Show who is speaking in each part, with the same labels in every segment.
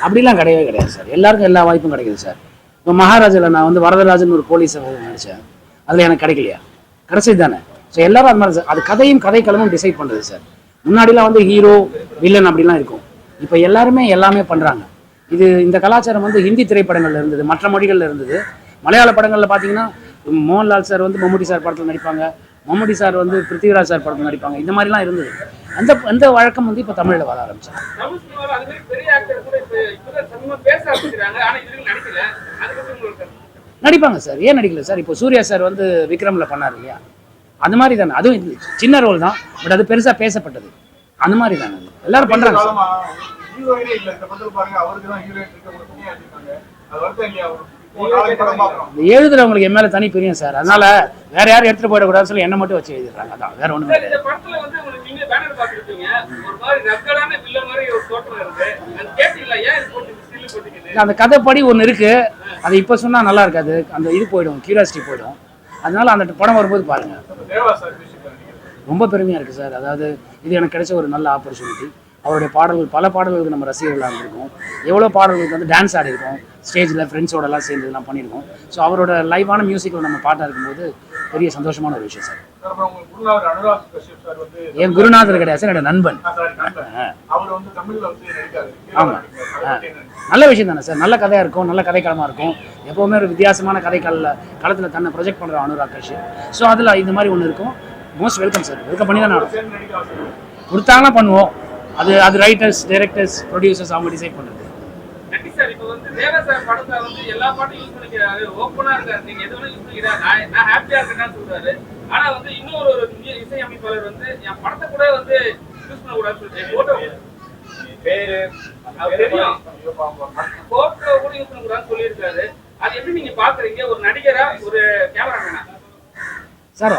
Speaker 1: அப்படிலாம் கிடையவே கிடையாது சார். எல்லாருக்கும் எல்லா வாய்ப்பும் கிடைக்குது சார். இப்போ மகாராஜில் நான் வந்து வரதராஜன் ஒரு போலீஸை நடித்தேன், அதில் எனக்கு கிடைக்கலையா? கிடைச்சது தானே. ஸோ எல்லாரும் அது மாதிரி சார். அது கதையும் கதைக்களமும் டிசைட் பண்ணுறது சார். முன்னாடிலாம் வந்து ஹீரோ வில்லன் அப்படிலாம் இருக்கும். இப்போ எல்லாருமே எல்லாமே பண்ணுறாங்க. இந்த கலாச்சாரம் வந்து ஹிந்தி திரைப்படங்கள்ல இருந்தது, மற்ற மொழிகளில் இருந்தது. மலையாள படங்களில் பார்த்தீங்கன்னா மோகன்லால் சார் வந்து மம்முட்டி சார் படத்தில் நடிப்பாங்க, மம்முட்டி சார் வந்து பிருத்திவிராஜ் சார் படத்தில் நடிப்பாங்க. இந்த மாதிரிலாம் இருந்தது. அந்த வழக்கம் வந்து இப்போ தமிழில் வர ஆரம்பிச்சாங்க. நடிப்பாங்க சார். ஏன் நடிக்கல சார்? இப்போ சூர்யா சார் வந்து விக்ரமில் பண்ணார் இல்லையா? அந்த மாதிரி தானே. அதுவும் சின்ன ரோல் தான், பட் அது பெருசாக பேசப்பட்டது. அந்த மாதிரி தானே எல்லாரும் பண்ணுறாங்க சார். எழுதுறவங்களுக்கு என் மேல தனி பிரியம் சார். அதனால வேற யாரும் எடுத்துட்டு போயிடக்கூடாதுன்னு சொல்லி என்ன மட்டும் வச்சு எழுதிடுறாங்க. அதான் வேற ஒண்ணுமே கிடையாது. அந்த கதைப்படி ஒன்று இருக்கு, அது இப்ப சொன்னா நல்லா இருக்காது. அந்த இது போயிடும், கியூரியாசிட்டி போயிடும். அதனால அந்த படம் வரும்போது பாருங்க. ரொம்ப பெருமையா இருக்கு சார். அதாவது இது எனக்கு கிடைச்ச ஒரு நல்ல ஆப்பர்ச்சுனிட்டி. அவருடைய பாடல்கள், பல பாடல்களுக்கு நம்ம ரசிகர்களாக இருந்திருக்கோம். எவ்வளோ பாடல்களுக்கு வந்து டான்ஸ் ஆடி இருக்கோம், ஸ்டேஜில் ஃப்ரெண்ட்ஸோடலாம் சேர்ந்து இதெல்லாம் பண்ணியிருக்கோம். ஸோ அவரோட லைவான மியூசிக்கில் நம்ம பாட்டாக இருக்கும்போது பெரிய சந்தோஷமான ஒரு விஷயம் சார். என் குருநாதர் கிடையாது சார், என்னோட நண்பன். ஆமாம், நல்ல விஷயம் தானே சார். நல்ல கதையாக இருக்கும், நல்ல கதைக்களமாக இருக்கும். எப்போவுமே ஒரு வித்தியாசமான களத்தில் தன்னை ப்ரொஜெக்ட் பண்ணுற அனுராக் கஷ்யப். ஸோ அதில் இந்த மாதிரி ஒன்று இருக்கும். Most welcome sir. வெல்கம் பண்ணி தான் கொடுத்தாங்கன்னா பண்ணுவோம். அது ரைட்டர்ஸ், டைரக்டர்ஸ், ப்ரொடியூசர்ஸ் அவங்க டிசைட் பண்ணுறது. சார் இப்போ வந்து தேவா சார் படத்தை வந்து எல்லா பாட்டும் யூஸ் பண்ணிக்கிறாரு, ஓப்பனா இருக்காரு, நீங்க எது வேணா யூஸ் பண்ணிக்கிறாரு, நான் ஹாப்பியா இருக்கேன்னு சொல்றாரு. ஆனா வந்து இன்னொரு இசையமைப்பாளர் வந்து என் படத்தை கூட வந்து யூஸ் பண்ண கூடாதுன்னு சொல்லிட்டு போட்டோ பேரு தெரியும், போட்டோ கூட யூஸ் பண்ண கூடாதுன்னு சொல்லியிருக்காரு. அது எப்படி நீங்க பாக்குறீங்க ஒரு நடிகரா, ஒரு கேமராமேனா? சார்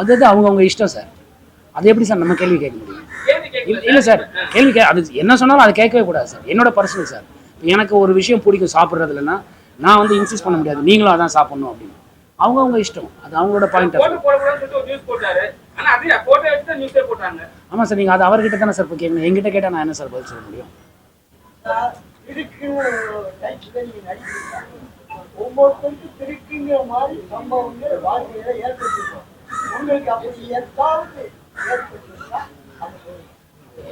Speaker 1: அது அவங்க இஷ்டம் சார். அது எப்படி சார் நம்ம கேள்வி கேட்க முடியும்? இல்லை சார், அது என்ன சொன்னாலும் அதை கேட்கவே கூடாது சார். என்னோட பர்சனல் சார். எனக்கு ஒரு விஷயம் பிடிக்கும் சாப்பிட்றதுலன்னா நான் வந்து இன்சிஸ்ட் பண்ண முடியாது நீங்களும் அதான் சாப்பிடணும் அப்படின்னு. அவங்க இஷ்டம், அது அவங்களோட பாயிண்ட். ஆமாம் சார், நீங்கள் அது அவர்கிட்ட தானே சார் இப்போ கேட்கணும். எங்கிட்ட கேட்டால் நான் என்ன சார் பதில் சொல்ல முடியும்?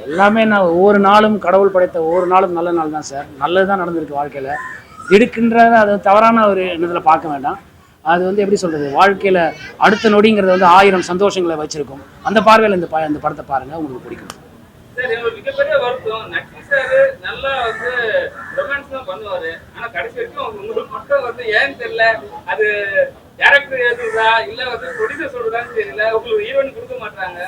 Speaker 1: எல்லாமே நான் ஒவ்வொரு நாளும் கடவுள் படைத்த ஒவ்வொரு நாளும் நல்ல நாள் தான் சார். நல்லது தான் நடந்திருக்கு வாழ்க்கையில். திடுக்குன்றத அது தவறான ஒரு எண்ணத்தில் பார்க்க வேண்டாம். அது வந்து எப்படி சொல்கிறது, வாழ்க்கையில் அடுத்த நொடிங்கிறது வந்து 1000 சந்தோஷங்களை வச்சுருக்கும். அந்த பார்வையில் இந்த படத்தை பாருங்கள், உங்களுக்கு பிடிக்கும். சார் எனக்கு மிகப்பெரிய வருத்தம், நக்கி சார் நல்லா வந்து ரொமான்ஸ் தான் பண்ணுவார். ஆனால் கடைசி வரைக்கும் உங்களுக்கு மட்டும் வந்து ஏன்னு தெரியல, அது டேரக்டர் எழுதுறதா இல்லை வந்து ப்ரொடியூசர் சொல்றதான்னு தெரியல, உங்களுக்கு ஹீரோயின் கொடுக்க மாட்டாங்க,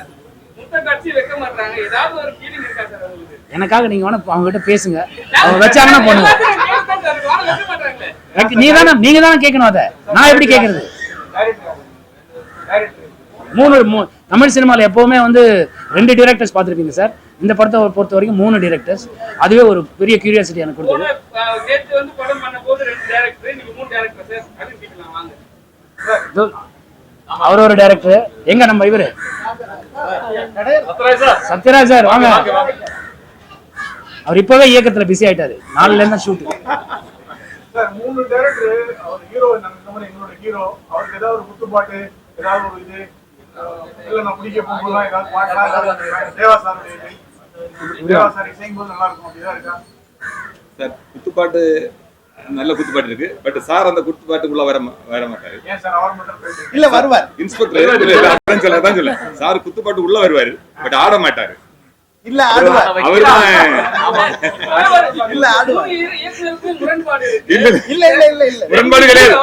Speaker 1: எனக்காக நீங்க வேணா அவங்ககிட்ட பேசுங்க, அவங்க வச்சாங்கன்னா பண்ணுங்க. நீங்க தானே கேட்கணும், அதை நான் எப்படி கேட்கறது? தமிழ் சினிமாவில் எப்பவுமே வந்து 2 டைரக்டர்ஸ் பார்த்துருப்பீங்க சார். இந்த படத்தை பொறுத்த வரைக்கும் 3 டைரக்டர்ஸ். அதுவே ஒரு பெரிய கியூரியாசிட்டி எனக்கு கொடுத்தது. அவர் ஒரு டைரக்டர். எங்க நம்ம இவரு சத்யராஜ் சார் வாங்க. அவர் இப்பவே இயக்கத்துல பிஸி ஆயிட்டாரு. 4ல இருந்து ஷூட். சார் 3 டைரக்டர், அவர் ஹீரோ, எங்களோட ஹீரோ, அவருக்கு ஏதாவது ஒரு குத்துப்பாட்டு, ஏதாவது ஒரு இது இல்ல நான் பிடிக்க போகும்போது ஏதாவது பாட்டலாம் தேவா சார் இசைக்கும்போது நல்லா இருக்கும். அப்படிதான் இருக்கா சார்? குத்துப்பாட்டு நல்ல குத்துப்பாட்டு இருக்கு, பட் சார் அந்த குத்துப்பாட்டுக்குள்ள வர மாட்டாரு. ஏன் சார் அவர் மட்டும் இல்ல வருவார்? இன்ஸ்பெக்டர் தான் சொல்ல சார் குத்துப்பாட்டு உள்ள வருவாரு, பட் ஆட மாட்டாரு. இல்ல ஆடுவார், அவர்தான். இல்ல ஆடுவார். இல்ல இல்ல இல்ல இல்ல முரண்பாடு கிடையாது.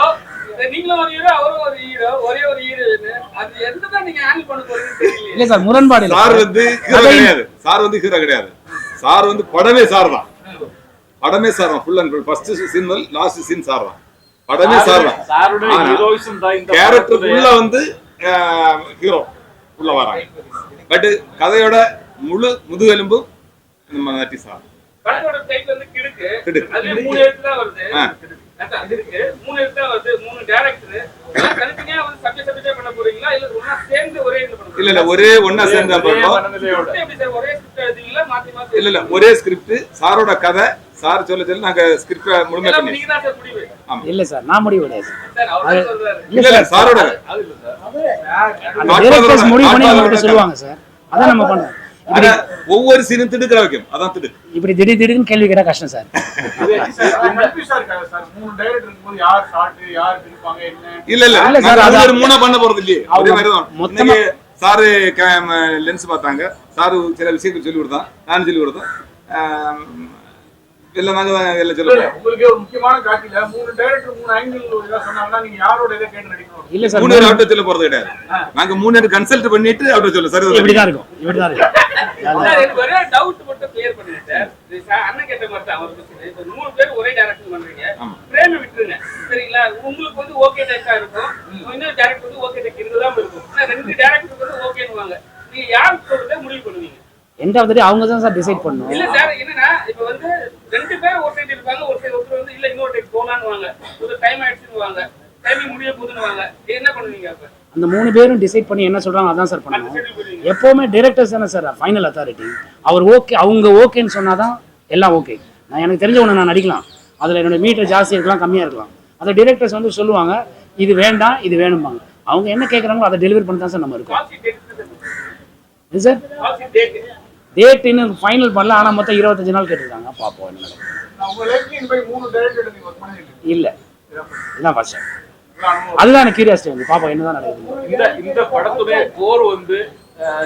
Speaker 1: நீங்களும் ஒரு ஹீரோ, அவரும் ஒரு ஹீரோ, ஒரே ஒரு ஹீரோயின். அது என்னதான் நீங்க ஹேண்டில் பண்ண போறீங்கன்னு தெரியல. இல்ல சார் முரண்பாடு. சார் வந்து ஹீரோ கிடையாது. சார் வந்து ஹீரோ கிடையாது. சார் வந்து படமே சார் தான். படமே சார் தான். Full and full first scene முதல் லாஸ்ட் சீன் சார் தான். படமே சார் தான். சாரோட ஹீரோயிசம் தான் இந்த கேரக்டர் உள்ள வந்து ஹீரோ உள்ள வராங்க. பட் கதையோட முழு முதுகெலும்பு நம்ம நட்டி சார். படத்தோட டைட்டில் வந்து கிடுக்கு. அது 3 எழுத்து தான் வருது.
Speaker 2: இல்ல ஒரே ஒன்னா சேர்ந்து இல்ல ஒரே ஸ்கிரிப்ட் சாரோட கதை சார் சொல்ல நாங்க ஸ்கிரிப்ட் முழுமையா
Speaker 1: இல்ல சார் நான் முடிவு கிடையாது
Speaker 2: இல்ல சாரோட
Speaker 1: முடிவு பண்ணி நம்மகிட்ட சொல்லுவாங்க சார் அதான் நம்ம பண்றோம்
Speaker 2: ஒவ்வொரு சீனும் திடுக்கிற வைக்கும் அதான் திடு
Speaker 1: இப்படி திடீர்னு கேள்வி கேட்டா கஷ்டம் சார்
Speaker 2: இல்ல சார் மூணா பண்ண போறது இல்லையே அதே மாதிரிதான் சாரு லென்ஸ் பார்த்தாங்க சாரு சில விஷயங்கள் சொல்லி கொடுத்தான் நான் சொல்லி கொடுத்தேன் இல்ல நாங்க எல்லாம் சொல்லுங்க உங்களுக்கு ஒரு முக்கியமான காட்சியில 3 டைரக்டர் 3 ஆங்கிள் சொன்னாங்கன்னா நீங்க யாரோட இத கேட்டு நடிக்கணும் இல்ல சார் 3 அவுட் சொல்ல போறது கிடையாது நாங்க 3 கன்சல்ட் பண்ணிட்டு அவுட் சொல்ல சார்
Speaker 1: இப்படி தான் இருக்கும்
Speaker 3: எனக்கு ஒரே டவுட் மட்டும் கிளியர் பண்ணுங்க சார் அண்ணன் கேட்ட மாதிரி தான் ஒரு பிரச்சனை இப்போ 3 பேர் ஒரே டைரக்டர் பண்றீங்க பிரேம் விட்டுருங்க சரிங்களா உங்களுக்கு வந்து ஓகே டேக்கா இருக்கும் இன்னொரு டைரக்டர் வந்து ஓகே டேக் இருந்ததா இருக்கும் ஆனா 2 டைரக்டர் வந்து ஓகேன்னுவாங்க நீங்க யார் சொல்றத முடிவு பண்ணுவீங்க
Speaker 1: எண்ட் ஆஃப் தி டே அவங்க தான் சார் டிசைட் பண்ணனும்
Speaker 3: இல்ல சார் என்னன்னா இப்போ வந்து 2 பேர் ஒரு சைடு இருப்பாங்க ஒருத்தர் வந்து இல்ல இன்னொரு டேக் போலாம்னுவாங்க ஒரு டைம் ஆயிடுச்சுன்னுவாங்க டைமிங் முடிய போகுதுன்னுவாங்க என்ன பண்ணுவீங்க அப்ப
Speaker 1: அந்த 3 பேரும் டிசைட் பண்ணி என்ன சொல்றாங்க அதான் சார் பண்ணணும் எப்பவுமே டைரக்டர்ஸ் தானே சார் ஃபைனல் அத்தாரிட்டி அவர் ஓகே அவங்க ஓகேன்னு சொன்னாதான் எல்லாம் ஓகே நான் எனக்கு தெரிஞ்ச ஒன்று நான் நடிக்கலாம் அதில் என்னோட மீட்டர் ஜாஸ்தி இருக்கலாம் கம்மியாக இருக்கலாம் அதை டைரக்டர்ஸ் வந்து சொல்லுவாங்க இது வேண்டாம் இது வேணும்பாங்க அவங்க என்ன கேட்குறாங்களோ அதை டெலிவரி பண்ணி தான் சார் நம்ம இருக்கோம் இது சார் டேட் இன்னும் ஃபைனல் பண்ணல ஆனால் மொத்தம் 25 நாள் கேட்டிருக்காங்க பார்ப்போம் என்ன நடக்கும் இல்லை இதுதான் ஃபர்ஸ்ட் அதுதான் எனக்கு கியூரியாசிட்டி வந்து பாப்பா என்னதான் நடக்குது
Speaker 4: இந்த படத்துடைய கோர் வந்து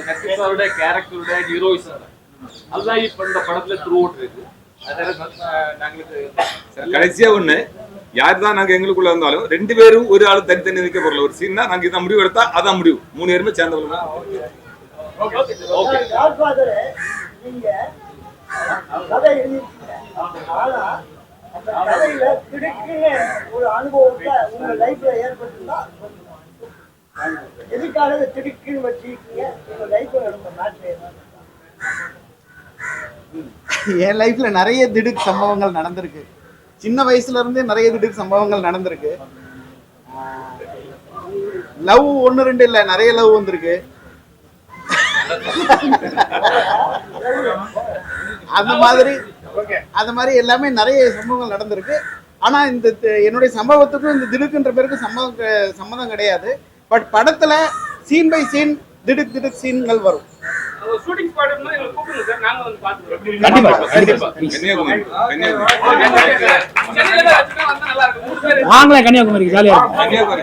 Speaker 4: நட்சத்திரோட கேரக்டரோட ஹீரோயிசம் அதுதான் இப்ப இந்த படத்துல த்ரூ அவுட் இருக்கு
Speaker 2: கடைசியா ஒண்ணு யார் தான் நாங்க எங்களுக்குள்ள இருந்தாலும் 2 பேரும் ஒரு ஆளு தனித்தனி நிற்க போறல ஒரு சீன் நாங்க இதான் முடிவு எடுத்தா அதான் முடிவு 3 பேருமே சேர்ந்தவங்க
Speaker 5: நீங்க கதை கதையில திடுக்குன்னு ஒரு அனுபவத்தை உங்க லைஃப்ல ஏற்பட்டுருந்தா எதுக்காக திடுக்குன்னு வச்சிருக்கீங்க உங்க லைஃப்ல நடந்த நாட்டில்
Speaker 6: என் லைஃப்ல நிறைய திடுக்கு சம்பவங்கள் நடந்திருக்கு சின்ன வயசுல இருந்தே நிறைய திடுக்கு சம்பவங்கள் நடந்திருக்கு லவ் 1-2 இல்ல நிறைய லவ் வந்திருக்கு அந்த மாதிரி எல்லாமே நிறைய சம்பவங்கள் நடந்திருக்கு ஆனா இந்த என்னுடைய சம்பவத்துக்கும் இந்த திடுக்குன்ற பேருக்கு சம்மதம் கிடையாது பட் படத்துல சீன் பை சீன் திடுக்கு சீன்கள் வரும்
Speaker 3: ஷூட்டிங் ஸ்பாட் வந்து எங்களை கூப்பிடுங்க சார் நாங்க வந்து பாத்துறோம்
Speaker 1: கண்டிப்பா
Speaker 2: கன்னியாகுமரி
Speaker 1: வாங்கலாம் கன்னியாகுமரிக்கு ஜாலியா இருக்கும்
Speaker 2: கன்னியாகுமரி